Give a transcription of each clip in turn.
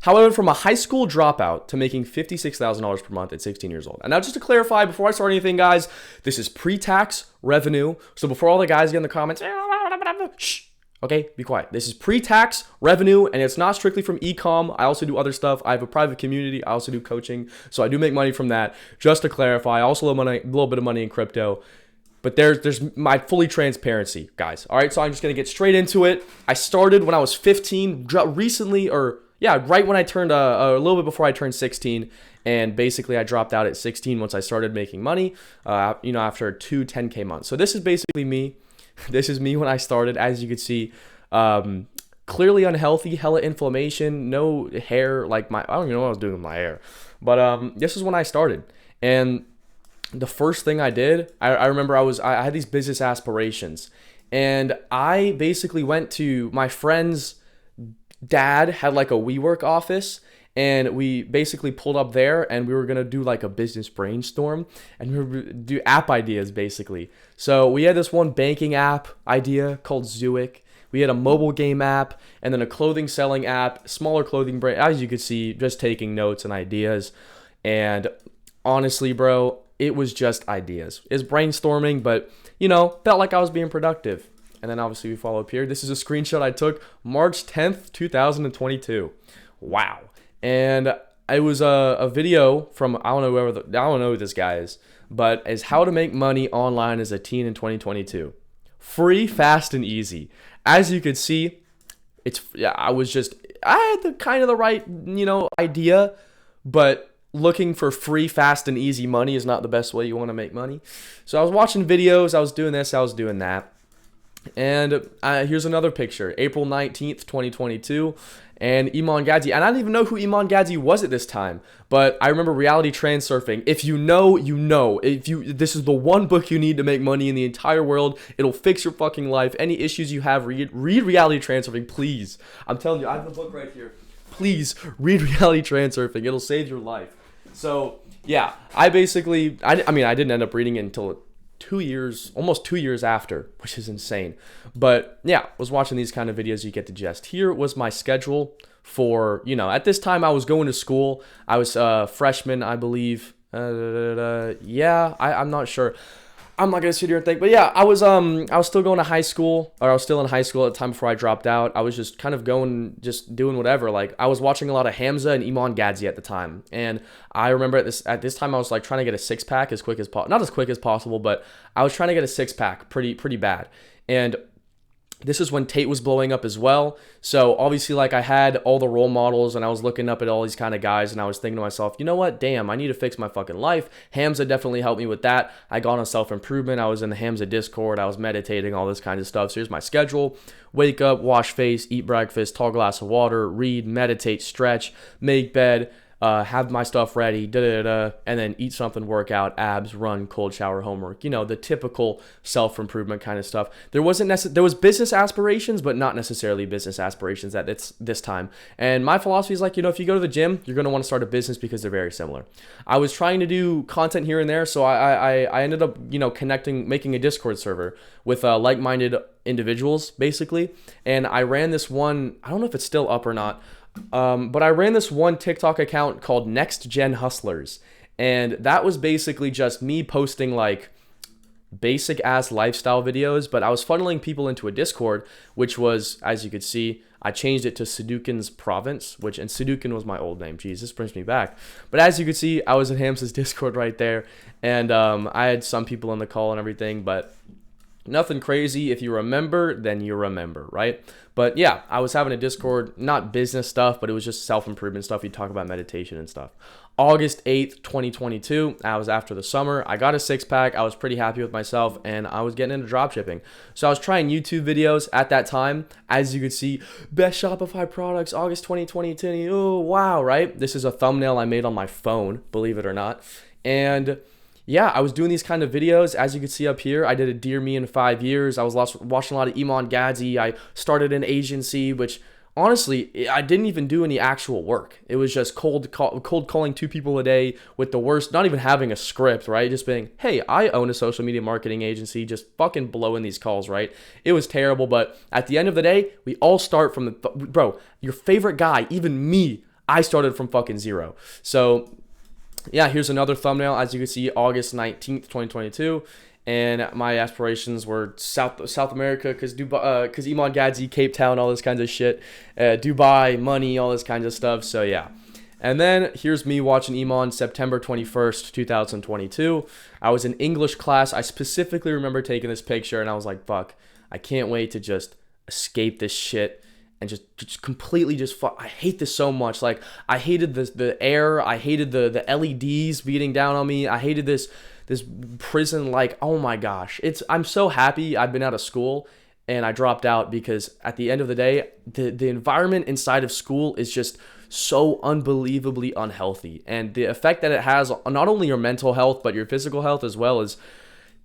how I went from a high school dropout to making $56,000 per month at 16 years old. And now just to clarify, before I start anything, guys, this is pre-tax revenue. So before all the guys get in the comments, shh, okay, be quiet. This is pre-tax revenue, and it's not strictly from e-com. I also do other stuff. I have a private community. I also do coaching. So I do make money from that. Just to clarify, I also have a little bit of money in crypto. But there's my fully transparency, guys. All right, so I'm just going to get straight into it. I started when I was 15, recently, right when I turned, a little bit before I turned 16. And basically, I dropped out at 16 once I started making money, after 2 10K months. So this is basically me. This is me when I started. As you can see, clearly unhealthy, hella inflammation, no hair. I don't even know what I was doing with my hair. But this is when I started. And the first thing I did, I remember I had these business aspirations, and I basically went to my friend's dad had like a WeWork office, and we basically pulled up there, and we were gonna do like a business brainstorm, and we were do app ideas basically. So we had this one banking app idea called Zuik. We had a mobile game app, and then a clothing selling app, smaller clothing brand. As you could see, just taking notes and ideas. And honestly, bro, it was just ideas. It's brainstorming, but, felt like I was being productive. And then obviously we follow up here. This is a screenshot I took March 10th, 2022. Wow. And it was a video from, I don't know who this guy is, but is how to make money online as a teen in 2022. Free, fast, and easy. As you could see, I had the right, idea, but looking for free, fast, and easy money is not the best way you want to make money. So I was watching videos, I was doing this, I was doing that. And here's another picture, April 19th, 2022. And Iman Gadzhi, and I didn't even know who Iman Gadzhi was at this time, but I remember Reality Transurfing. If you know, you know. This is the one book you need to make money in the entire world. It'll fix your fucking life. Any issues you have, read Reality Transurfing, please. I'm telling you, I have the book right here. Please read Reality Transurfing. It'll save your life. So yeah, I didn't end up reading it until almost 2 years after, which is insane. But yeah, was watching these kind of videos, you get the gist. Here was my schedule for, at this time I was going to school. I was a freshman, I believe. I'm not sure. I'm not gonna sit here and think, but yeah, I was still going to high school, or I was still in high school at the time before I dropped out. I was just kind of just doing whatever. Like, I was watching a lot of Hamza and Iman Gadzhi at the time, and I remember at this time I was like trying to get a 6-pack as quick as not as quick as possible, but I was trying to get a 6-pack pretty bad. And this is when Tate was blowing up as well. So obviously, I had all the role models, and I was looking up at all these kind of guys, and I was thinking to myself, you know what? Damn, I need to fix my fucking life. Hamza definitely helped me with that. I got on self-improvement. I was in the Hamza Discord. I was meditating, all this kind of stuff. So here's my schedule. Wake up, wash face, eat breakfast, tall glass of water, read, meditate, stretch, make bed, have my stuff ready, and then eat something, workout, abs, run, cold shower, homework, the typical self-improvement kind of stuff. There was business aspirations, but not necessarily business aspirations at this time. And my philosophy is if you go to the gym, you're going to want to start a business because they're very similar. I was trying to do content here and there, so I ended up, connecting, making a Discord server with like-minded individuals, basically. And I ran this one, I don't know if it's still up or not, but I ran this one TikTok account called Next Gen Hustlers, and that was basically just me posting basic ass lifestyle videos, but I was funneling people into a Discord, which was, as you could see, I changed it to Sudokun's Province, and Sudokan was my old name. Jeez, this brings me back. But as you could see, I was in Hamza's Discord right there, and I had some people on the call and everything, but nothing crazy. If you remember, then you remember, right? But yeah, I was having a Discord, not business stuff, but it was just self-improvement stuff. You talk about meditation and stuff. August 8th, 2022, I was after the summer. I got a 6-pack. I was pretty happy with myself, and I was getting into dropshipping. So I was trying YouTube videos at that time. As you could see, best Shopify products, August 2022. Oh, wow, right? This is a thumbnail I made on my phone, believe it or not. And yeah, I was doing these kind of videos. As you can see up here, I did a Dear Me in 5 years. I was watching a lot of Iman Gadzhi. I started an agency, which honestly, I didn't even do any actual work. It was just cold calling 2 people a day with the worst, not even having a script, right? Just being, hey, I own a social media marketing agency, just fucking blowing these calls, right? It was terrible, but at the end of the day, we all start from bro, your favorite guy, even me, I started from fucking zero. So yeah, here's another thumbnail. As you can see, August 19th, 2022. And my aspirations were South America, because Iman Gadzhi, Cape Town, all this kinds of shit. Dubai, money, all this kinds of stuff. So yeah. And then here's me watching Iman September 21st, 2022. I was in English class. I specifically remember taking this picture, and I was like, fuck, I can't wait to just escape this shit and just completely just fuck. I hate this so much. Like, I hated the air. I hated the LEDs beating down on me. I hated this prison. Like, oh my gosh. I'm so happy I've been out of school and I dropped out, because at the end of the day, the environment inside of school is just so unbelievably unhealthy, and the effect that it has on not only your mental health but your physical health as well is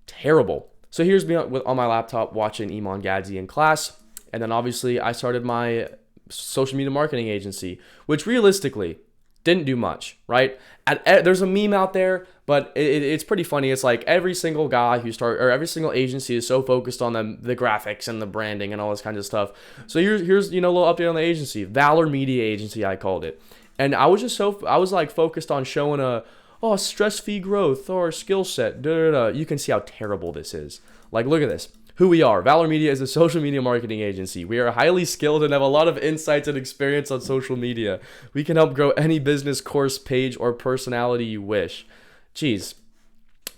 terrible. So here's me on my laptop watching Iman Gadzhi in class, and then obviously I started my social media marketing agency, which realistically didn't do much, right? There's a meme out there, but it's pretty funny. It's like every single guy every single agency is so focused on the graphics and the branding and all this kind of stuff. So here's a little update on the agency. Valor Media Agency, I called it. And I was like focused on showing stress-free growth or skill set. You can see how terrible this is. Like, look at this. Who we are. Valor Media is a social media marketing agency. We are highly skilled and have a lot of insights and experience on social media. We can help grow any business, course, page, or personality you wish. Jeez.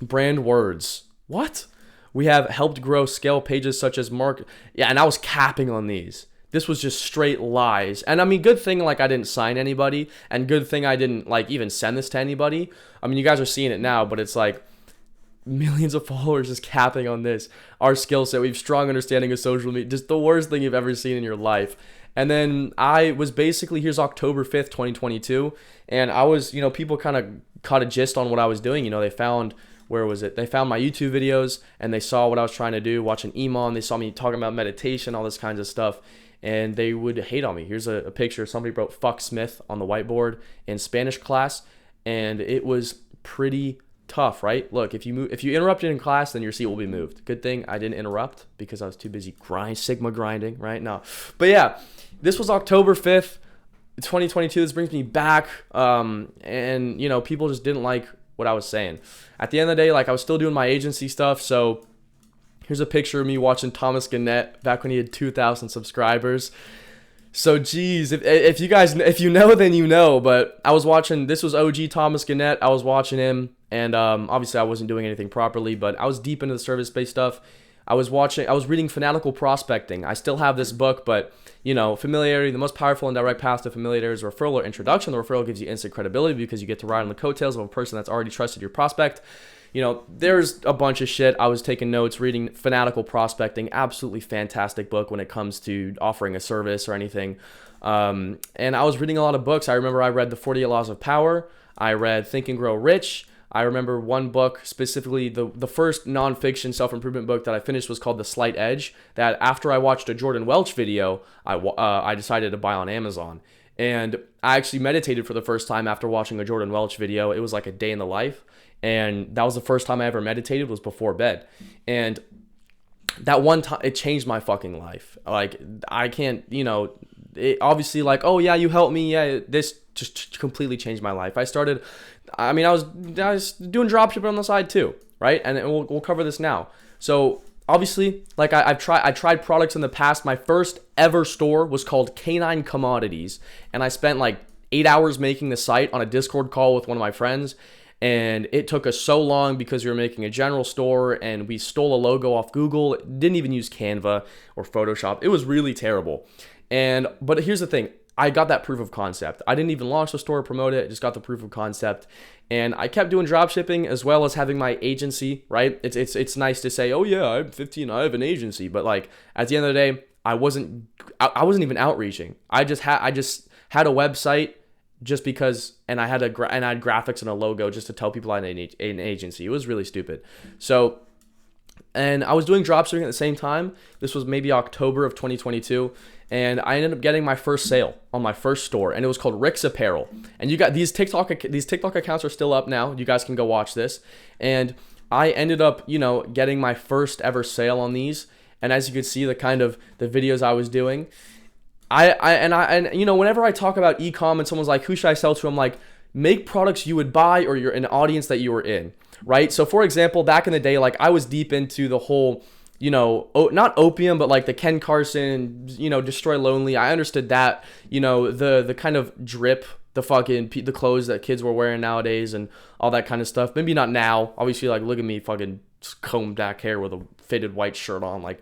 Brand words. What? We have helped grow scale pages such as Yeah, and I was capping on these. This was just straight lies. And I mean, good thing like I didn't sign anybody, and good thing I didn't like even send this to anybody. I mean, you guys are seeing it now, but it's like millions of followers just capping on this. Our skill set, we have strong understanding of social media, just the worst thing you've ever seen in your life. And then I was basically, here's October 5th, 2022. And I was, people kind of caught a gist on what I was doing. They found, where was it? They found my YouTube videos and they saw what I was trying to do, watching Iman. They saw me talking about meditation, all this kinds of stuff. And they would hate on me. Here's a picture. Somebody wrote "fuck Smith" on the whiteboard in Spanish class. And it was pretty tough, right? Look, if you interrupted in class, then your seat will be moved. Good thing I didn't interrupt, because I was too busy Sigma grinding, right? No. But yeah, this was October 5th, 2022. This brings me back. And people just didn't like what I was saying. At the end of the day, like, I was still doing my agency stuff. So here's a picture of me watching Thomas Gannett back when he had 2,000 subscribers. So, geez, if you know, then you know. But I was watching, this was OG Thomas Gannett. I was watching him, and obviously I wasn't doing anything properly, but I was deep into the service-based stuff. I was reading Fanatical Prospecting. I still have this book, but, familiarity, the most powerful and direct path to familiarity is referral or introduction. The referral gives you instant credibility because you get to ride on the coattails of a person that's already trusted your prospect. There's a bunch of shit. I was taking notes, reading Fanatical Prospecting, absolutely fantastic book when it comes to offering a service or anything. And I was reading a lot of books. I remember I read The 48 Laws of Power. I read Think and Grow Rich. I remember one book specifically, the first nonfiction self-improvement book that I finished was called The Slight Edge, that after I watched a Jordan Welch video, I decided to buy on Amazon. And I actually meditated for the first time after watching a Jordan Welch video. It was like a day in the life. And that was the first time I ever meditated, was before bed. And that one time, it changed my fucking life. Like, I can't, it obviously, like, oh yeah, you helped me. Yeah, this just completely changed my life. I was doing dropshipping on the side too, right? And we'll cover this now. So obviously, like, I tried products in the past. My first ever store was called Canine Commodities. And I spent like 8 hours making the site on a Discord call with one of my friends. And it took us so long because we were making a general store and we stole a logo off Google. Didn't even use Canva or Photoshop. It was really terrible. But here's the thing. I got that proof of concept. I didn't even launch the store or promote it. I just got the proof of concept. And I kept doing drop shipping as well as having my agency, right? It's nice to say, oh yeah, I'm 15, I have an agency. But like, at the end of the day, I wasn't even outreaching. I just had a website just because, and I had graphics and a logo just to tell people I had an agency. It was really stupid. So, and I was doing dropshipping at the same time. This was maybe October of 2022. And I ended up getting my first sale on my first store, and it was called Rick's Apparel. And you got these TikTok accounts are still up now. You guys can go watch this. And I ended up, getting my first ever sale on these. And as you can see, the videos I was doing, And you know, whenever I talk about e-com and someone's like, who should I sell to? I'm like, make products you would buy or you're an audience that you were in, right? So for example, back in the day, like I was deep into the whole, you know, not opium, but like the Ken Carson, you know, Destroy Lonely. I understood that, you know, the kind of drip, the clothes that kids were wearing nowadays and all that kind of stuff. Maybe not now. Obviously, like, look at me fucking combed back hair with a fitted white shirt on. Like,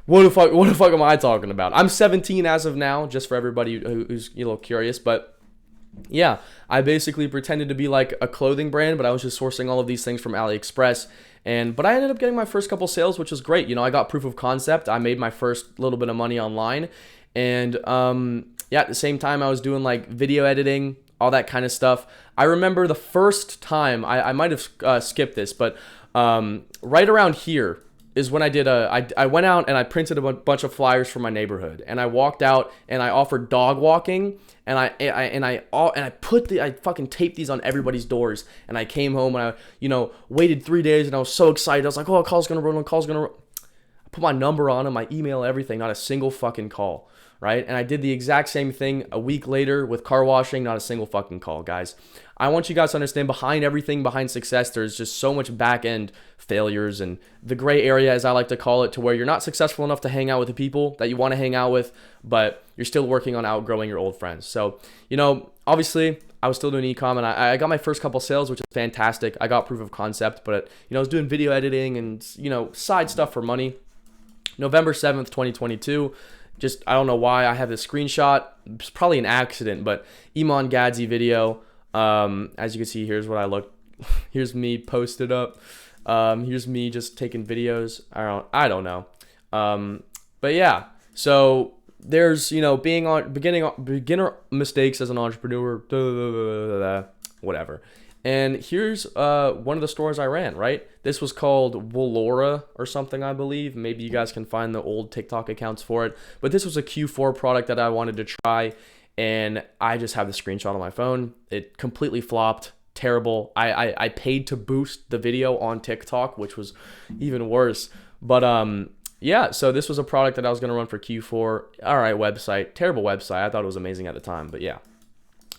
what the fuck am I talking about? I'm 17 as of now, just for everybody who's a little curious. But yeah, I basically pretended to be like a clothing brand, but I was just sourcing all of these things from AliExpress. But I ended up getting my first couple sales, which was great. You know, I got proof of concept. I made my first little bit of money online. And yeah, at the same time, I was doing like video editing, all that kind of stuff. I remember the first time, I might have skipped this, but right around here is when I went out and I printed a bunch of flyers for my neighborhood, and I walked out and I offered dog walking, and I fucking taped these on everybody's doors, and I came home and I, you know, waited 3 days and I was so excited. I was like, oh, a call's gonna run, I put my number on them, my email, everything, not a single fucking call, right? And I did the exact same thing a week later with car washing, not a single fucking call, guys. I want you guys to understand, behind everything, behind success, there's just so much back end failures and the gray area, as I like to call it, to where you're not successful enough to hang out with the people that you want to hang out with, but you're still working on outgrowing your old friends. So, you know, obviously I was still doing e-com, and I got my first couple sales, which is fantastic. I got proof of concept, but, you know, I was doing video editing and, you know, side stuff for money. November 7th, 2022. Just, I don't know why I have this screenshot. It's probably an accident, but Iman Gadzi video. As you can see, here's what I look. Here's me posted up. Here's me just taking videos. I don't know. But yeah, so there's, you know, beginner mistakes as an entrepreneur, whatever. And here's one of the stores I ran, right? This was called Woolora or something, I believe. Maybe you guys can find the old TikTok accounts for it. But this was a Q4 product that I wanted to try, and I just have the screenshot on my phone. It completely flopped. Terrible. I paid to boost the video on TikTok, which was even worse. But yeah, so this was a product that I was going to run for Q4. All right, website. Terrible website. I thought it was amazing at the time, but yeah.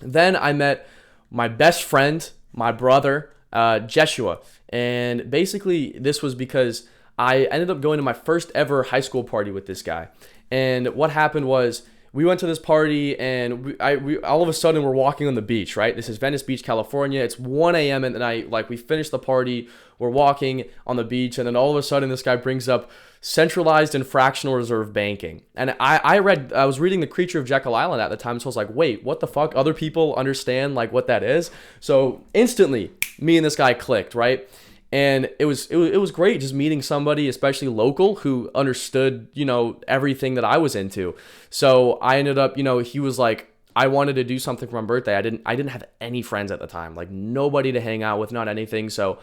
Then I met my best friend, my brother, Jeshua. And basically this was because I ended up going to my first ever high school party with this guy. And what happened was, we went to this party, and we all of a sudden we're walking on the beach, right? This is Venice Beach, California. It's 1 a.m. at night. Like, we finished the party, we're walking on the beach, and then all of a sudden this guy brings up centralized and fractional reserve banking. And I was reading The Creature of Jekyll Island at the time, so I was like, wait, what the fuck? Other people understand like what that is? So instantly, me and this guy clicked, right? And it was great just meeting somebody, especially local, who understood, you know, everything that I was into. So I ended up, you know, he was like, I wanted to do something for my birthday. I didn't have any friends at the time, like nobody to hang out with, not anything. So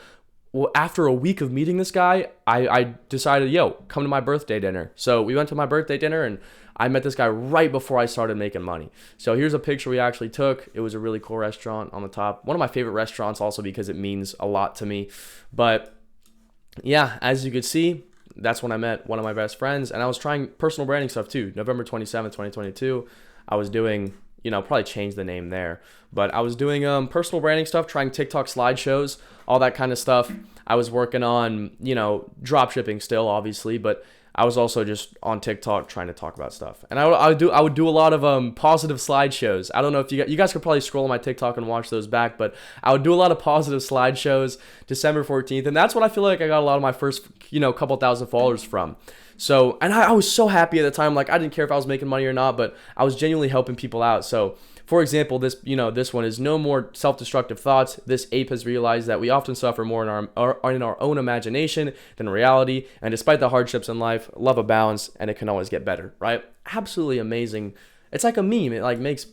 after a week of meeting this guy, I decided, yo, come to my birthday dinner. So we went to my birthday dinner, and I met this guy right before I started making money. So here's a picture we actually took. It was a really cool restaurant on the top. One of my favorite restaurants also because it means a lot to me. But yeah, as you could see, that's when I met one of my best friends. And I was trying personal branding stuff too. November 27th, 2022, I was doing, you know, probably change the name there. But I was doing personal branding stuff, trying TikTok slideshows, all that kind of stuff. I was working on, you know, drop shipping still, obviously, but I was also just on TikTok trying to talk about stuff. And I would do a lot of positive slideshows. I don't know if you guys could probably scroll on my TikTok and watch those back, but I would do a lot of positive slideshows December 14th. And that's what I feel like I got a lot of my first, you know, couple thousand followers from. So, and I was so happy at the time. Like, I didn't care if I was making money or not, but I was genuinely helping people out. So, for example, this one is no more self-destructive thoughts. This ape has realized that we often suffer more in our own imagination than reality. And despite the hardships in life, love abounds, and it can always get better, right? Absolutely amazing. It's like a meme. It like makes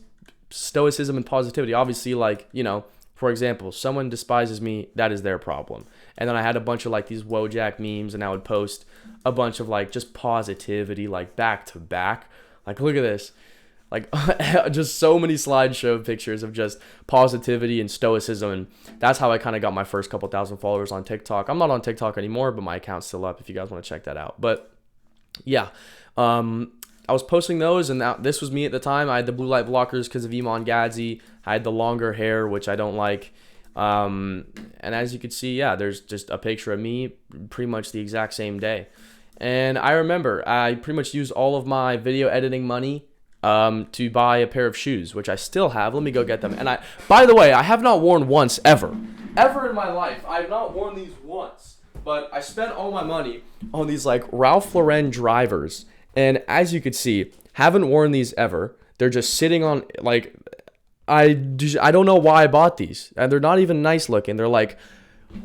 stoicism and positivity. Obviously, like, you know, for example, someone despises me, that is their problem. And then I had a bunch of like these Wojak memes, and I would post a bunch of like just positivity, like back to back. Like, look at this. Like, just so many slideshow pictures of just positivity and stoicism. And that's how I kind of got my first couple thousand followers on TikTok. I'm not on TikTok anymore, but my account's still up if you guys want to check that out. But yeah, was posting those, and this was me at the time. I had the blue light blockers because of Iman Gadzi. I had the longer hair, which I don't like. And as you can see, yeah, there's just a picture of me pretty much the exact same day. And I remember I pretty much used all of my video editing money to buy a pair of shoes, which I still have. Let me go get them. And by the way, I have not worn once ever in my life. I have not worn these once, but I spent all my money on these like Ralph Lauren drivers. And as you could see, haven't worn these ever. They're just sitting on like, I don't know why I bought these, and they're not even nice looking. They're like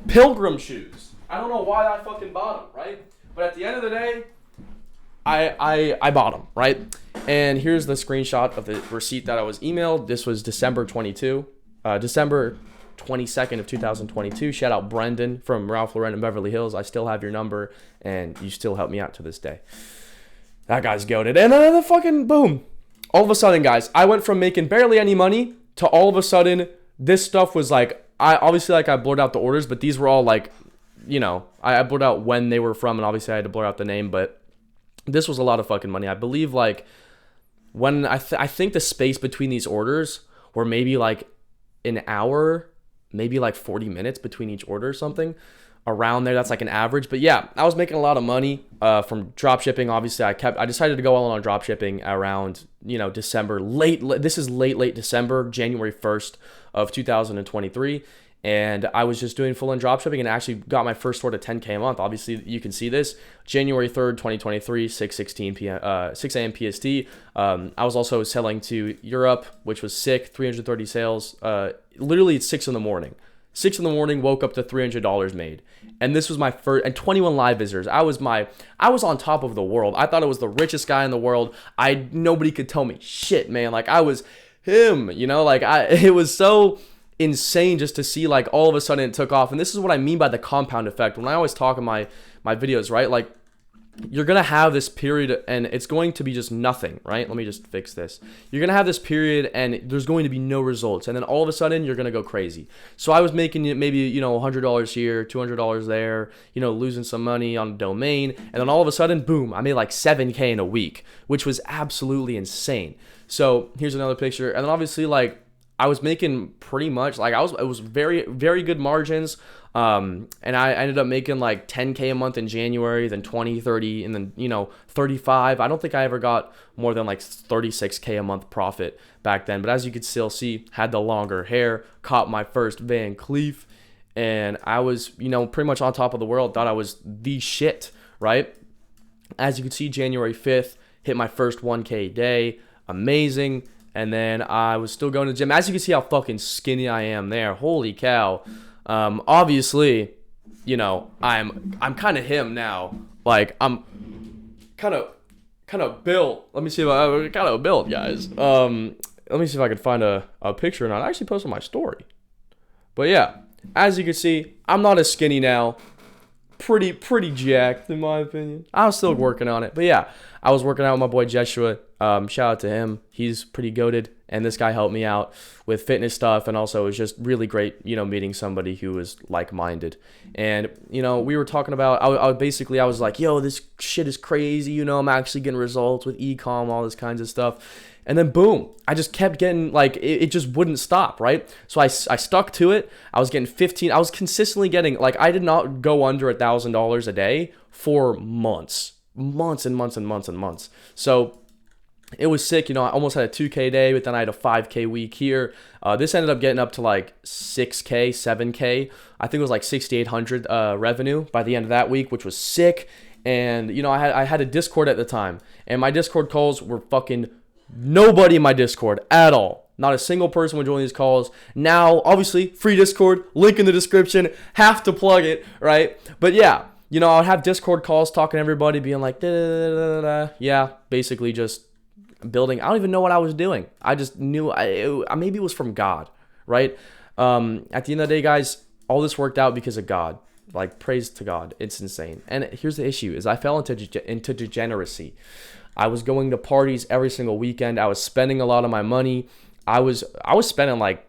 pilgrim shoes. I don't know why I fucking bought them, right? But at the end of the day, I bought them, right? And here's the screenshot of the receipt that I was emailed. This was December 22nd of 2022. Shout out Brendan from Ralph Lauren in Beverly Hills. I still have your number, and you still help me out to this day. That guy's goated. And then the fucking boom. All of a sudden, guys, I went from making barely any money to all of a sudden, this stuff was like, I blurred out the orders, but these were all like, you know, I blurred out when they were from, and obviously I had to blur out the name, but this was a lot of fucking money. I believe like when I think the space between these orders were maybe like an hour, maybe like 40 minutes between each order or something around there. That's like an average. But yeah, I was making a lot of money from drop shipping. Obviously I decided to go all in on drop shipping around, you know, December, this is late December, January 1st of 2023. And I was just doing full on drop shipping and actually got my first order 10K a month. Obviously, you can see this January 3rd, 2023, 6 a.m. PST. I was also selling to Europe, which was sick, 330 sales. Literally, it's 6 in the morning. 6 in the morning, woke up to $300 made. And this was my first, and 21 live visitors. I was on top of the world. I thought I was the richest guy in the world. Nobody could tell me shit, man. Like, I was him, you know? Like, it was so insane just to see like all of a sudden it took off. And this is what I mean by the compound effect. When I always talk in my videos, right? Like, you're going to have this period and it's going to be just nothing, right? Let me just fix this. You're going to have this period and there's going to be no results. And then all of a sudden you're going to go crazy. So I was making maybe, you know, $100 here, $200 there, you know, losing some money on domain. And then all of a sudden, boom, I made like 7K in a week, which was absolutely insane. So here's another picture. And then obviously like, I was making pretty much like it was very, very good margins. And I ended up making like 10K a month in January, then 20, 30, and then, you know, 35. I don't think I ever got more than like 36K a month profit back then. But as you could still see, had the longer hair, caught my first Van Cleef, and I was, you know, pretty much on top of the world, thought I was the shit, right? As you can see, January 5th, hit my first 1K day. Amazing. And then I was still going to the gym. As you can see how fucking skinny I am there. Holy cow. Obviously, you know, I'm kind of him now. Like, I'm kind of built. Let me see if I'm kind of built, guys. Let me see if I can find a picture and I'll actually post on my story. But yeah, as you can see, I'm not as skinny now. Pretty jacked in my opinion. I was still working on it. But yeah, I was working out with my boy Jeshua. Shout out to him. He's pretty goated, and this guy helped me out with fitness stuff, and also it was just really great, you know, meeting somebody who was like-minded. And, you know, we were talking about, I was like, yo, this shit is crazy, you know, I'm actually getting results with e-com, all this kinds of stuff. And then boom, I just kept getting, like, it just wouldn't stop, right? So I stuck to it. I was getting 15, I was consistently getting, like, I did not go under $1,000 a day for months and months. So it was sick, you know, I almost had a 2K day, but then I had a 5K week here. This ended up getting up to like 6K, 7K. I think it was like 6,800 revenue by the end of that week, which was sick. And, you know, I had a Discord at the time, and my Discord calls were fucking nobody in my Discord at all. Not a single person would join these calls. Now, obviously, free Discord, link in the description, have to plug it, right? But yeah, you know, I would have Discord calls talking to everybody, being like, da, da, da, da, da. Yeah, basically just building. I don't even know what I was doing. I just knew maybe it was from God, right? At the end of the day, guys, all this worked out because of God. Like, praise to God. It's insane. And here's the issue is I fell into degeneracy. I was going to parties every single weekend. I was spending a lot of my money. I was spending like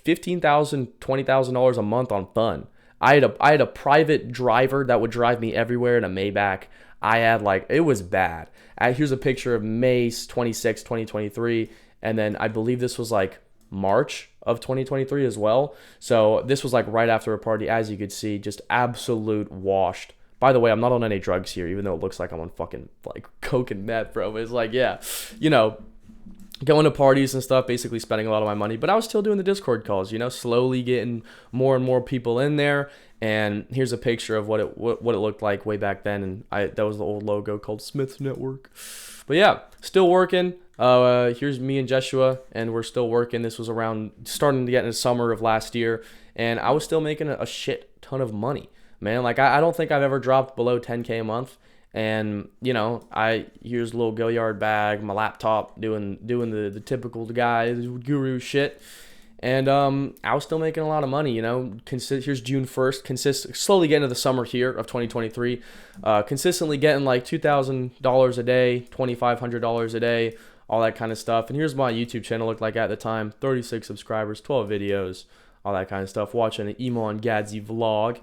$15,000, $20,000 a month on fun. I had a private driver that would drive me everywhere in a Maybach. I had like, it was bad. Here's a picture of May 26, 2023. And then I believe this was like March of 2023 as well. So this was like right after a party, as you could see, just absolute washed. By the way, I'm not on any drugs here, even though it looks like I'm on fucking like coke and meth, bro. It's like, yeah, you know, going to parties and stuff, basically spending a lot of my money, but I was still doing the Discord calls, you know, slowly getting more and more people in there. And here's a picture of what it looked like way back then, and that was the old logo called Smith's Network. But yeah, still working. Here's me and Jeshua, and we're still working. This was around starting to get in the summer of last year, and I was still making a shit ton of money, man. Like I don't think I've ever dropped below 10K a month. And you know, here's a little go yard bag, my laptop, doing the typical guy guru shit, and I was still making a lot of money. You know, here's June 1st, slowly getting to the summer here of 2023, consistently getting like $2,000 a day, $2,500 a day, all that kind of stuff. And here's my YouTube channel looked like at the time: 36 subscribers, 12 videos, all that kind of stuff. Watching an Emo and Gadsy vlog,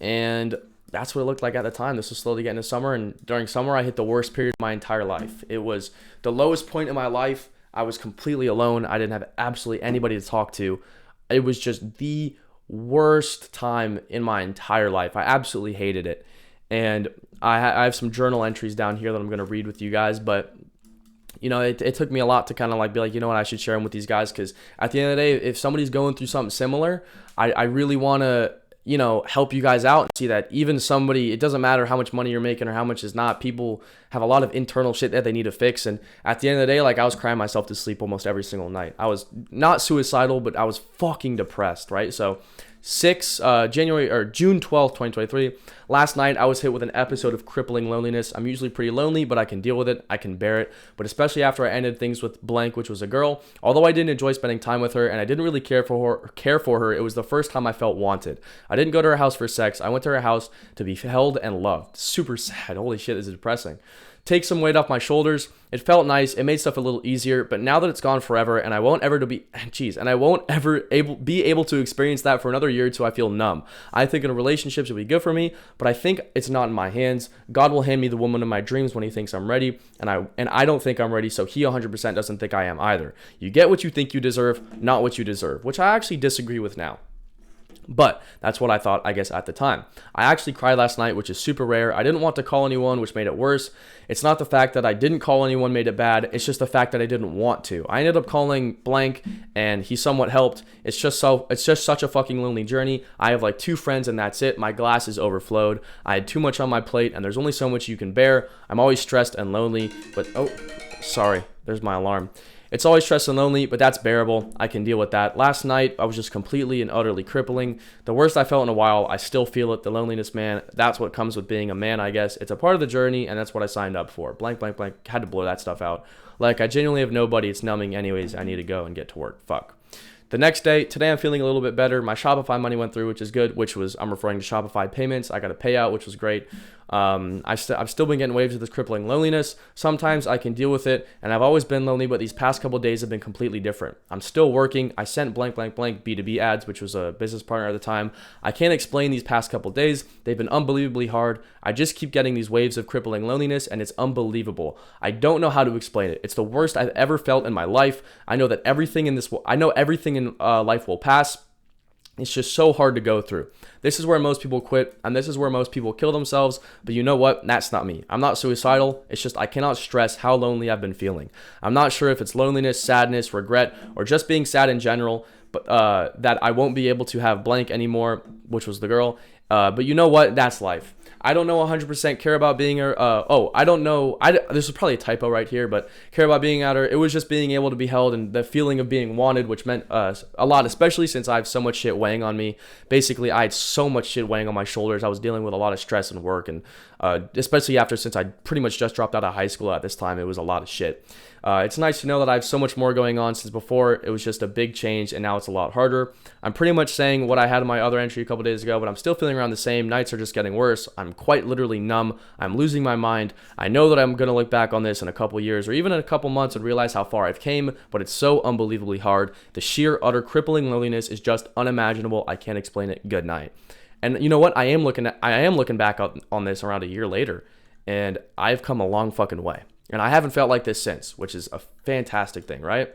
and that's what it looked like at the time. This was slowly getting to summer, and during summer I hit the worst period of my entire life. It was the lowest point in my life. I was completely alone. I didn't have absolutely anybody to talk to. It was just the worst time in my entire life. I absolutely hated it. And I have some journal entries down here that I'm going to read with you guys, but you know, it took me a lot to kind of like be like, you know what, I should share them with these guys, because at the end of the day, if somebody's going through something similar, I really want to, you know, help you guys out and see that even somebody, it doesn't matter how much money you're making or how much is not, people have a lot of internal shit that they need to fix. And at the end of the day, like, I was crying myself to sleep almost every single night. I was not suicidal, but I was fucking depressed, right? So June 12th, 2023. Last night, I was hit with an episode of crippling loneliness. I'm usually pretty lonely, but I can deal with it. I can bear it. But especially after I ended things with blank, which was a girl. Although I didn't enjoy spending time with her and I didn't really care for her, it was the first time I felt wanted. I didn't go to her house for sex. I went to her house to be held and loved. Super sad. Holy shit, this is depressing. Take some weight off my shoulders. It felt nice. It made stuff a little easier, but now that it's gone forever and I won't ever be able to experience that for another year or two, I feel numb. I think in a relationship should be good for me, but I think it's not in my hands. God will hand me the woman of my dreams when he thinks I'm ready, and I don't think I'm ready, so he 100% doesn't think I am either. You get what you think you deserve, not what you deserve, which I actually disagree with now. But that's what I thought, I guess, at the time. I actually cried last night, which is super rare. I didn't want to call anyone, which made it worse. It's not the fact that I didn't call anyone made it bad. It's just the fact that I didn't want to. I ended up calling blank, and he somewhat helped. It's just such a fucking lonely journey. I have like 2 friends, and that's it. My glass is overflowed. I had too much on my plate, and there's only so much you can bear. I'm always stressed and lonely, but oh, sorry, there's my alarm. It's always stressed and lonely, but that's bearable. I can deal with that. Last night, I was just completely and utterly crippling. The worst I felt in a while. I still feel it. The loneliness, man. That's what comes with being a man, I guess. It's a part of the journey, and that's what I signed up for. Blank, blank, blank. Had to blow that stuff out. Like, I genuinely have nobody. It's numbing anyways. I need to go and get to work. Fuck. The next day, today I'm feeling a little bit better. My Shopify money went through, which is good, I'm referring to Shopify payments. I got a payout, which was great. I've still been getting waves of this crippling loneliness. Sometimes I can deal with it, and I've always been lonely, but these past couple days have been completely different. I'm still working. I sent blank, blank, blank B2B ads, which was a business partner at the time. I can't explain these past couple days. They've been unbelievably hard. I just keep getting these waves of crippling loneliness, and it's unbelievable. I don't know how to explain it. It's the worst I've ever felt in my life. I know that everything in life will pass. It's just so hard to go through. This is where most people quit, and this is where most people kill themselves, but you know what? That's not me. I'm not suicidal. It's just I cannot stress how lonely I've been feeling. I'm not sure if it's loneliness, sadness, regret, or just being sad in general, but that I won't be able to have blank anymore, which was the girl. But you know what? That's life. I don't know 100% care about being her. I don't know. This is probably a typo right here, but care about being at her. It was just being able to be held and the feeling of being wanted, which meant a lot, especially since I have so much shit weighing on me. Basically, I had so much shit weighing on my shoulders. I was dealing with a lot of stress and work, and especially since I pretty much just dropped out of high school at this time, it was a lot of shit. It's nice to know that I have so much more going on since before. It was just a big change, and now it's a lot harder. I'm pretty much saying what I had in my other entry a couple days ago, but I'm still feeling around the same. Nights are just getting worse. I'm quite literally numb. I'm losing my mind. I know that I'm going to look back on this in a couple years or even in a couple months and realize how far I've came, but it's so unbelievably hard. The sheer, utter crippling loneliness is just unimaginable. I can't explain it. Good night. And you know what? I am looking back on this around a year later, And I've come a long fucking way. And I haven't felt like this since, which is a fantastic thing, right?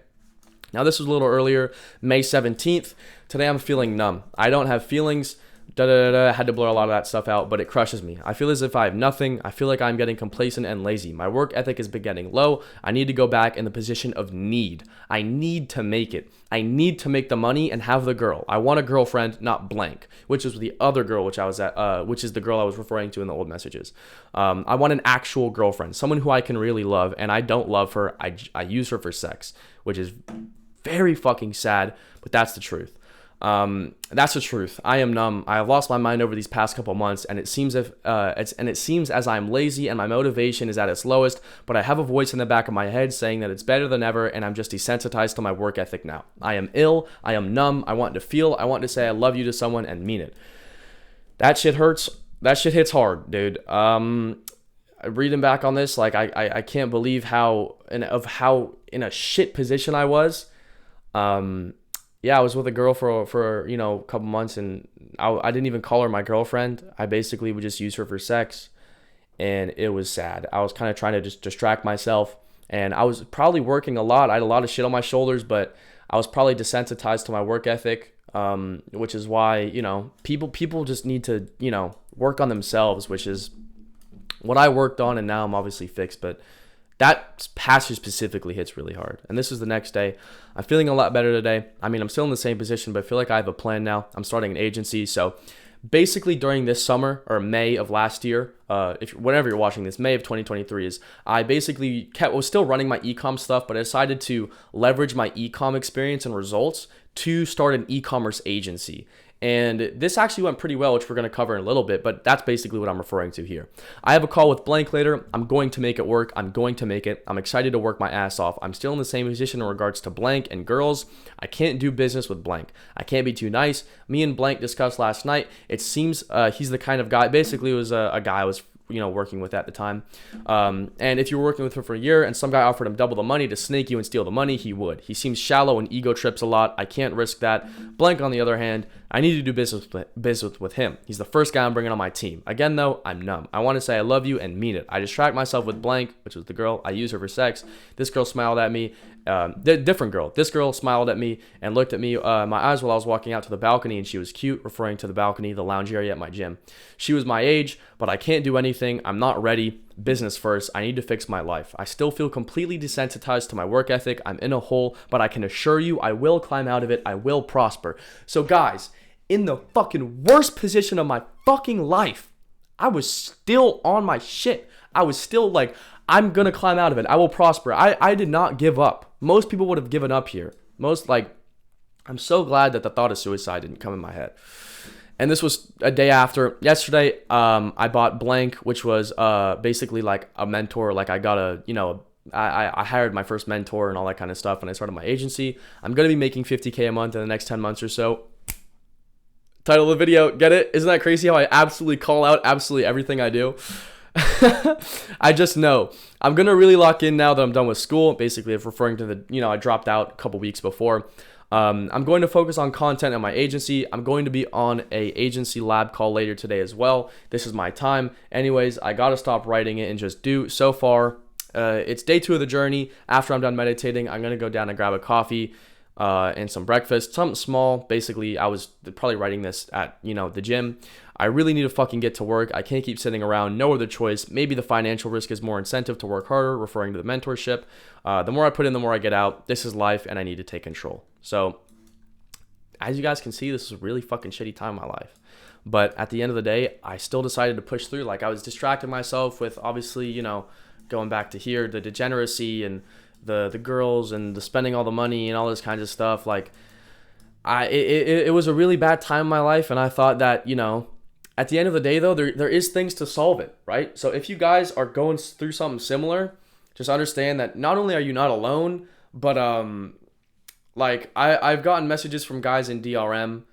Now, this was a little earlier, May 17th. Today, I'm feeling numb. I don't have feelings. I had to blur a lot of that stuff out, but it crushes me. I feel as if I have nothing. I feel like I'm getting complacent and lazy. My work ethic has been getting low. I need to go back in the position of need. I need to make it. I need to make the money and have the girl. I want a girlfriend, not blank, which is the other girl which I was at, which is the girl I was referring to in the old messages. I want an actual girlfriend, someone who I can really love, and I don't love her. I use her for sex, which is very fucking sad, but that's the truth. That's the truth. I am numb. I have lost my mind over these past couple months, and it seems as I'm lazy and my motivation is at its lowest, but I have a voice in the back of my head saying that it's better than ever, and I'm just desensitized to my work ethic now. I am ill. I am numb. I want to feel. I want to say I love you to someone and mean it. That shit hurts. That shit hits hard, dude. Reading back on this, like I can't believe how in a shit position I was. Yeah, I was with a girl for a couple months, and I didn't even call her my girlfriend. I basically would just use her for sex, and it was sad. I was kind of trying to just distract myself, and I was probably working a lot. I had a lot of shit on my shoulders, but I was probably desensitized to my work ethic, which is why, people just need to, work on themselves, which is what I worked on, and now I'm obviously fixed, but that passage specifically hits really hard. And this is the next day. I'm feeling a lot better today. I mean, I'm still in the same position, but I feel like I have a plan now. I'm starting an agency. So basically during this summer or May of last year, whenever you're watching this, May of 2023 is, I basically was still running my e-com stuff, but I decided to leverage my e-com experience and results to start an e-commerce agency. And this actually went pretty well, which we're going to cover in a little bit, but that's basically what I'm referring to here. I have a call with Blank later. I'm going to make it work. I'm going to make it. I'm excited to work my ass off. I'm still in the same position in regards to Blank and girls. I can't do business with Blank. I can't be too nice. Me and Blank discussed last night. It seems he's the kind of guy, basically it was a guy I was working with at the time. And if you were working with him for a year and some guy offered him double the money to snake you and steal the money, he would. He seems shallow and ego trips a lot. I can't risk that. Blank, on the other hand, I need to do business with him. He's the first guy I'm bringing on my team. Again, though, I'm numb. I want to say I love you and mean it. I distract myself with Blank, which was the girl. I use her for sex. This girl smiled at me. Different girl. This girl smiled at me and looked at me my eyes while I was walking out to the balcony, and she was cute, referring to the balcony, the lounge area at my gym. She was my age, but I can't do anything. I'm not ready. Business first. I need to fix my life. I still feel completely desensitized to my work ethic. I'm in a hole, but I can assure you I will climb out of it. I will prosper. So guys, in the fucking worst position of my fucking life, I was still on my shit. I was still like, I'm gonna climb out of it. I will prosper. I did not give up. Most people would have given up here. I'm so glad that the thought of suicide didn't come in my head. And this was a day after. Yesterday, I bought Blank, which was basically like a mentor. Like I got I hired my first mentor and all that kind of stuff, and I started my agency. I'm gonna be making $50K a month in the next 10 months or so. Title of the video, get it? Isn't that crazy how I absolutely call out absolutely everything I do? I just know I'm gonna really lock in now that I'm done with school. Basically, if referring to the, I dropped out a couple weeks before. I'm going to focus on content in my agency. I'm going to be on a agency lab call later today as well. This is my time. Anyways, I gotta stop writing it and just do. So far, it's day 2 of the journey. After I'm done meditating, I'm gonna go down and grab a coffee and some breakfast, something small. Basically, I was probably writing this at, the gym. I really need to fucking get to work. I can't keep sitting around. No other choice. Maybe the financial risk is more incentive to work harder, referring to the mentorship. The more I put in, the more I get out. This is life, and I need to take control. So, as you guys can see, this is a really fucking shitty time in my life. But at the end of the day, I still decided to push through. Like, I was distracting myself with, obviously, going back to here, the degeneracy and the girls and the spending all the money and all this kind of stuff. Like, it was a really bad time in my life, and I thought that, at the end of the day, though, there is things to solve it, right? So if you guys are going through something similar, just understand that not only are you not alone, but I've gotten messages from guys in DRM,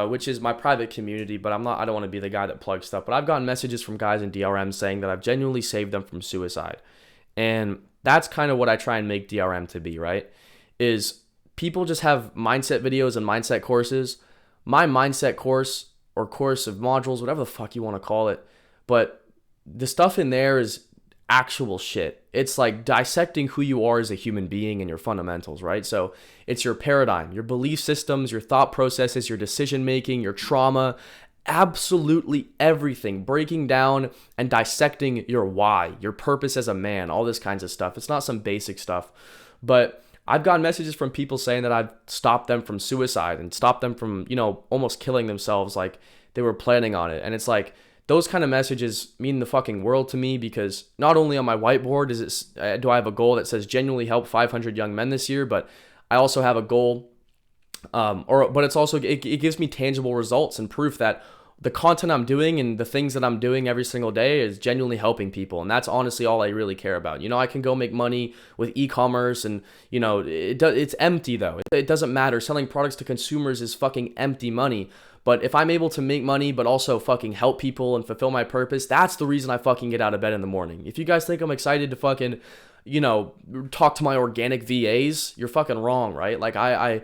which is my private community, but I don't want to be the guy that plugs stuff, but I've gotten messages from guys in DRM saying that I've genuinely saved them from suicide. And that's kind of what I try and make DRM to be, right? Is people just have mindset videos and mindset courses. My mindset course or course of modules, whatever the fuck you want to call it, but the stuff in there is actual shit. It's like dissecting who you are as a human being and your fundamentals, right? So it's your paradigm, your belief systems, your thought processes, your decision making, your trauma, absolutely everything, breaking down and dissecting your why, your purpose as a man, all this kinds of stuff. It's not some basic stuff, but I've gotten messages from people saying that I've stopped them from suicide and stopped them from, almost killing themselves like they were planning on it. And it's like, those kind of messages mean the fucking world to me, because not only on my whiteboard do I have a goal that says genuinely help 500 young men this year, but I also have a goal, but it's also, it gives me tangible results and proof that the content I'm doing and the things that I'm doing every single day is genuinely helping people. And that's honestly all I really care about. I can go make money with e-commerce and, it's empty though. It doesn't matter. Selling products to consumers is fucking empty money. But if I'm able to make money, but also fucking help people and fulfill my purpose, that's the reason I fucking get out of bed in the morning. If you guys think I'm excited to fucking, talk to my organic VAs, you're fucking wrong, right? Like I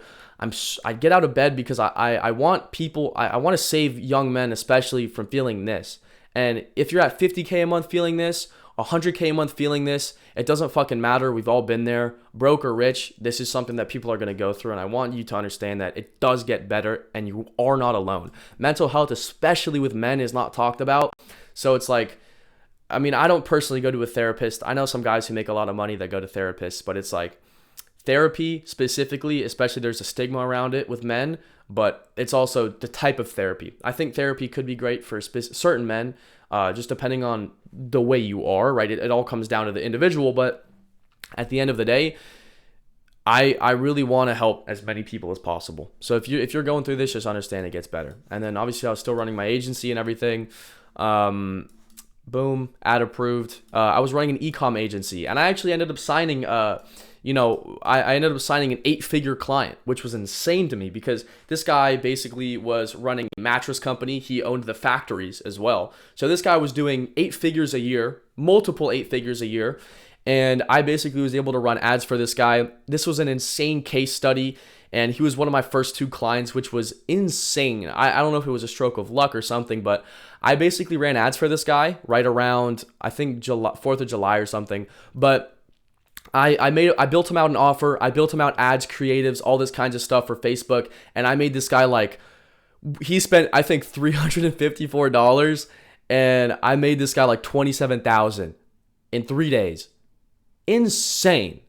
get out of bed because I want people, I want to save young men, especially from feeling this. And if you're at 50K a month feeling this, 100K a month feeling this, it doesn't fucking matter. We've all been there, broke or rich. This is something that people are going to go through. And I want you to understand that it does get better and you are not alone. Mental health, especially with men, is not talked about. So it's like, I don't personally go to a therapist. I know some guys who make a lot of money that go to therapists, but it's like therapy specifically, especially there's a stigma around it with men, but it's also the type of therapy. I think therapy could be great for certain men, just depending on the way you are, right? It all comes down to the individual, but at the end of the day, I really want to help as many people as possible. So if you're going through this, just understand it gets better. And then obviously I was still running my agency and everything. Boom, ad approved. I was running an e-com agency, and I actually ended up signing I ended up signing an 8-figure client, which was insane to me because this guy basically was running a mattress company. He owned the factories as well. So this guy was doing 8 figures a year, multiple 8 figures a year. And I basically was able to run ads for this guy. This was an insane case study. And he was one of my first 2 clients, which was insane. I don't know if it was a stroke of luck or something, but I basically ran ads for this guy right around, I think, 4th of July or something. But I built him out an offer. I built him out ads, creatives, all this kinds of stuff for Facebook. And I made this guy he spent, I think, $354. And I made this guy like $27,000 in 3 days. Insane.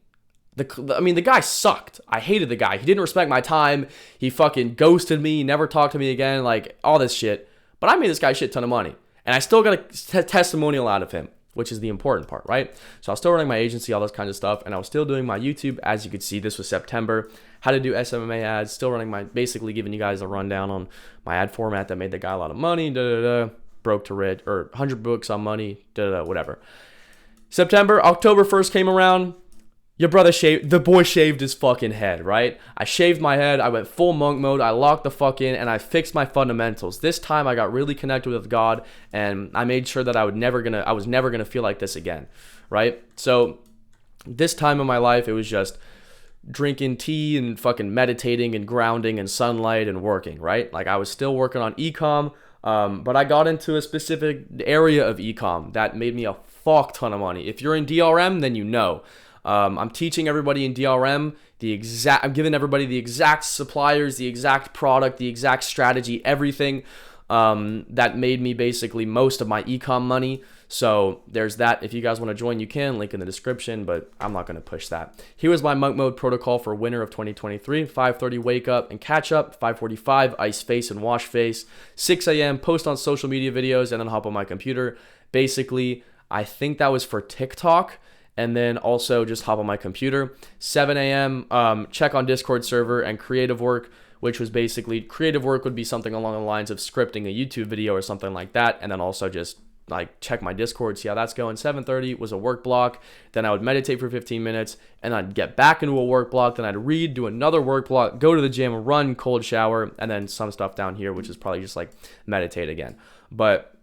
The guy sucked. I hated the guy. He didn't respect my time. He fucking ghosted me. He never talked to me again. Like, all this shit. But I made this guy a shit ton of money. And I still got a testimonial out of him, which is the important part, right? So I was still running my agency, all this kind of stuff. And I was still doing my YouTube. As you could see, this was September. How to do SMMA ads. Still running basically giving you guys a rundown on my ad format that made the guy a lot of money. Broke to rich. Or 100 books on money. Whatever. October 1st came around. The boy shaved his fucking head, right? I shaved my head, I went full monk mode, I locked the fuck in, and I fixed my fundamentals. This time I got really connected with God, and I made sure that I was never gonna feel like this again, right? So this time in my life, it was just drinking tea and fucking meditating and grounding and sunlight and working, right? Like I was still working on e-com, but I got into a specific area of e-com that made me a fuck ton of money. If you're in DRM, then you know. I'm teaching everybody in DRM I'm giving everybody the exact suppliers, the exact product, the exact strategy, everything that made me basically most of my ecom money. So there's that. If you guys want to join, you can. Link in the description, but I'm not going to push that. Here was my monk mode protocol for winter of 2023. 5:30 wake up and catch up. 5:45 ice face and wash face. 6 a.m. post on social media videos and then hop on my computer. Basically, I think that was for TikTok. And then also just hop on my computer. 7 a.m., check on Discord server and creative work, which was basically, creative work would be something along the lines of scripting a YouTube video or something like that. And then also just like check my Discord, see how that's going. 7:30 was a work block. Then I would meditate for 15 minutes and I'd get back into a work block. Then I'd read, do another work block, go to the gym, run, cold shower, and then some stuff down here, which is probably just like meditate again. But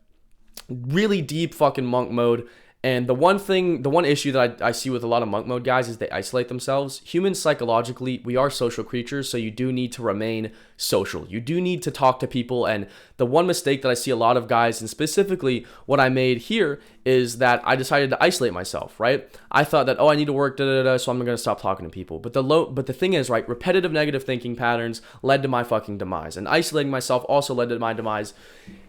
really deep fucking monk mode. And the one issue that I see with a lot of monk mode guys is they isolate themselves. Humans psychologically, we are social creatures, so you do need to remain social. You do need to talk to people. And the one mistake that I see a lot of guys, and specifically what I made here, is that I decided to isolate myself, right? I thought that, oh, I need to work, so I'm going to stop talking to people. But the thing is, right, repetitive negative thinking patterns led to my fucking demise. And isolating myself also led to my demise.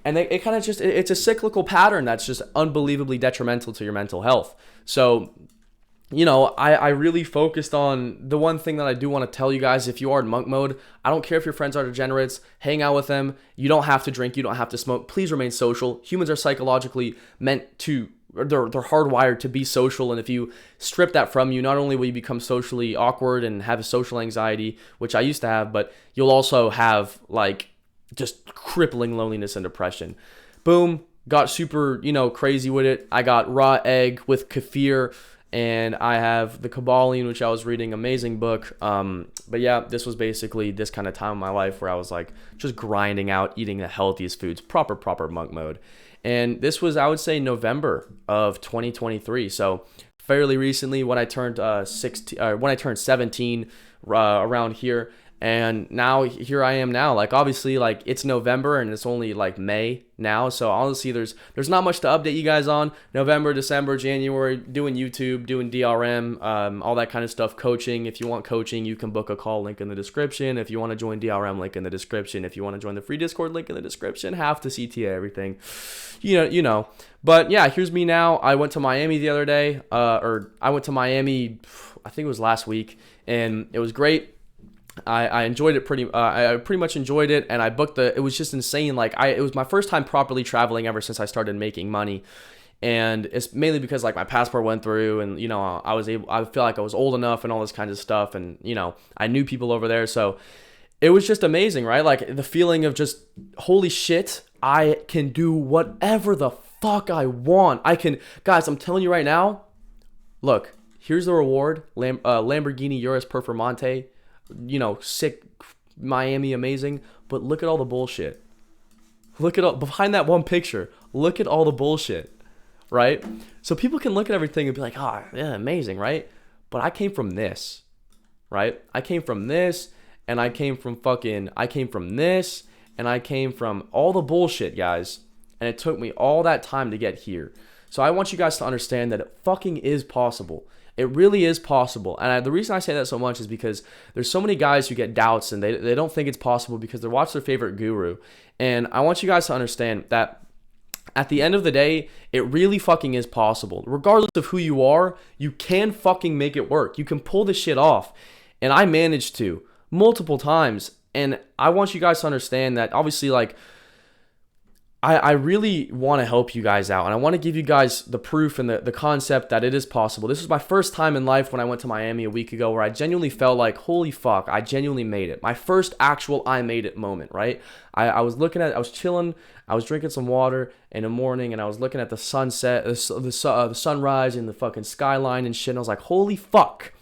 And it kind of just, it's a cyclical pattern that's just unbelievably detrimental to your mental health. So, you know, I really focused on the one thing that I do want to tell you guys. If you are in monk mode, I don't care if your friends are degenerates, hang out with them. You don't have to drink, you don't have to smoke. Please remain social. Humans are psychologically meant to, they're hardwired to be social. And if you strip that from you, not only will you become socially awkward and have a social anxiety, which I used to have, but you'll also have like just crippling loneliness and depression. Boom, got super, crazy with it. I got raw egg with kefir. And I have the Kabbalion, which I was reading, amazing book. But yeah, this was basically this kind of time in my life where I was like just grinding out, eating the healthiest foods, proper monk mode. And this was, I would say, November of 2023. So fairly recently, when I turned 17, around here. And now here I am now. Like, obviously, like, it's November and it's only like May now. So honestly, there's not much to update you guys on. November, December, January, doing YouTube, doing DRM, all that kind of stuff. Coaching. If you want coaching, you can book a call, link in the description. If you want to join DRM, link in the description. If you want to join the free Discord, link in the description. Half the CTA, everything. You know. But yeah, here's me now. I went to Miami the other day. I went to Miami, I think it was last week, and it was great. I enjoyed it I pretty much enjoyed it, and I booked it was just insane. Like, it was my first time properly traveling ever since I started making money. And it's mainly because like my passport went through, and I feel like I was old enough and all this kind of stuff, and I knew people over there, so it was just amazing, right? Like, the feeling of just, holy shit, I can do whatever the fuck I want. Guys, I'm telling you right now, look, here's the reward, Lamborghini Urus Performante. Sick, Miami, amazing, but look at all the bullshit. Look at all behind that one picture. Look at all the bullshit, right? So people can look at everything and be like, oh, yeah, amazing, right? But I came from this, right? I came from this, and I came from this, and I came from all the bullshit, guys. And it took me all that time to get here. So I want you guys to understand that it fucking is possible. It really is possible. And the reason I say that so much is because there's so many guys who get doubts and they don't think it's possible because they watch their favorite guru. And I want you guys to understand that at the end of the day, it really fucking is possible. Regardless of who you are, you can fucking make it work. You can pull this shit off. And I managed to multiple times. And I want you guys to understand that obviously, like, I really want to help you guys out, and I want to give you guys the proof and the concept that it is possible. This was my first time in life when I went to Miami a week ago where I genuinely felt like, holy fuck, I genuinely made it. My first actual I made it moment, right? I was chilling, I was drinking some water in the morning, and I was looking at the sunset, the sunrise and the fucking skyline and shit, and I was like, holy fuck.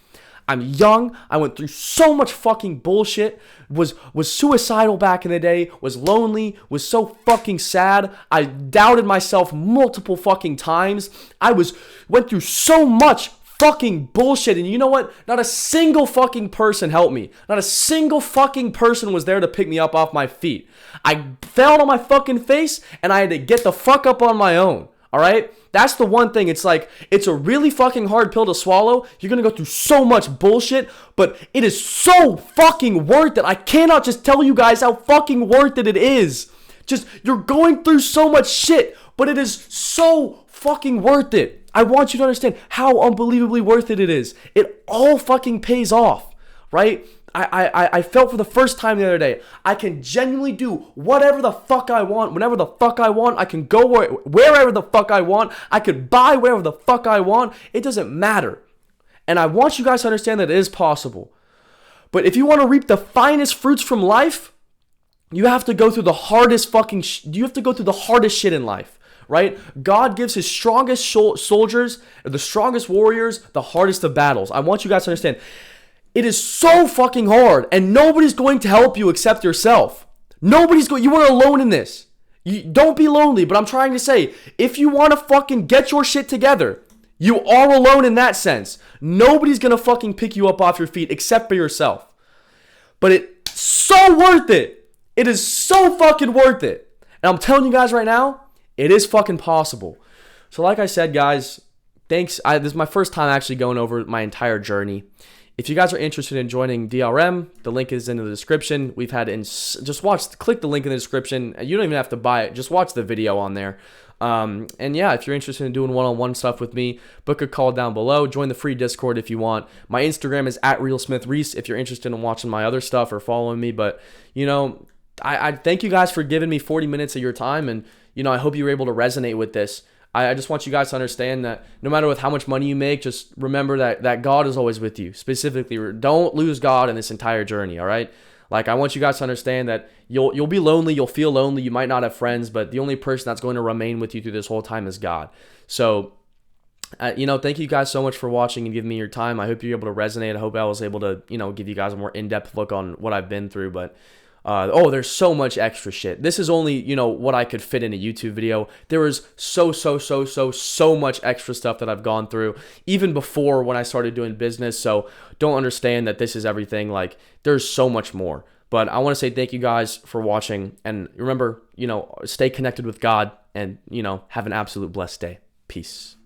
I'm young. I went through so much fucking bullshit. Was suicidal back in the day. Was lonely. Was so fucking sad. I doubted myself multiple fucking times. Went through so much fucking bullshit. And you know what? Not a single fucking person helped me. Not a single fucking person was there to pick me up off my feet. I fell on my fucking face and I had to get the fuck up on my own. All right? That's the one thing. It's like, it's a really fucking hard pill to swallow. You're going to go through so much bullshit, but it is so fucking worth it. I cannot just tell you guys how fucking worth it is. Just, you're going through so much shit, but it is so fucking worth it. I want you to understand how unbelievably worth it is. It all fucking pays off, right? I felt for the first time the other day, I can genuinely do whatever the fuck I want, whenever the fuck I want. I can go wherever the fuck I want. I could buy wherever the fuck I want. It doesn't matter. And I want you guys to understand that it is possible. But if you want to reap the finest fruits from life, you have to go through the hardest shit in life, right? God gives his strongest soldiers, the strongest warriors, the hardest of battles. I want you guys to understand. It is so fucking hard, and nobody's going to help you except yourself. You are alone in this. Don't be lonely, but I'm trying to say, if you want to fucking get your shit together, you are alone in that sense. Nobody's going to fucking pick you up off your feet except for yourself. But so worth it. It is so fucking worth it. And I'm telling you guys right now, it is fucking possible. So like I said, guys, thanks. This is my first time actually going over my entire journey. If you guys are interested in joining DRM, the link is in the description. We've had click the link in the description. You don't even have to buy it. Just watch the video on there. And yeah, if you're interested in doing one-on-one stuff with me, book a call down below. Join the free Discord if you want. My Instagram is @RealSmithReese if you're interested in watching my other stuff or following me. But, you know, I thank you guys for giving me 40 minutes of your time. And, you know, I hope you were able to resonate with this. I just want you guys to understand that no matter with how much money you make, just remember that God is always with you. Specifically, don't lose God in this entire journey, all right? Like, I want you guys to understand that you'll be lonely, you'll feel lonely, you might not have friends, but the only person that's going to remain with you through this whole time is God. So, you know, thank you guys so much for watching and giving me your time. I hope you're able to resonate. I hope I was able to, you know, give you guys a more in-depth look on what I've been through, but there's so much extra shit. This is only, you know, what I could fit in a YouTube video. There was so much extra stuff that I've gone through, even before when I started doing business. So don't understand that this is everything. Like, there's so much more. But I want to say thank you guys for watching. And remember, you know, stay connected with God and, you know, have an absolute blessed day. Peace.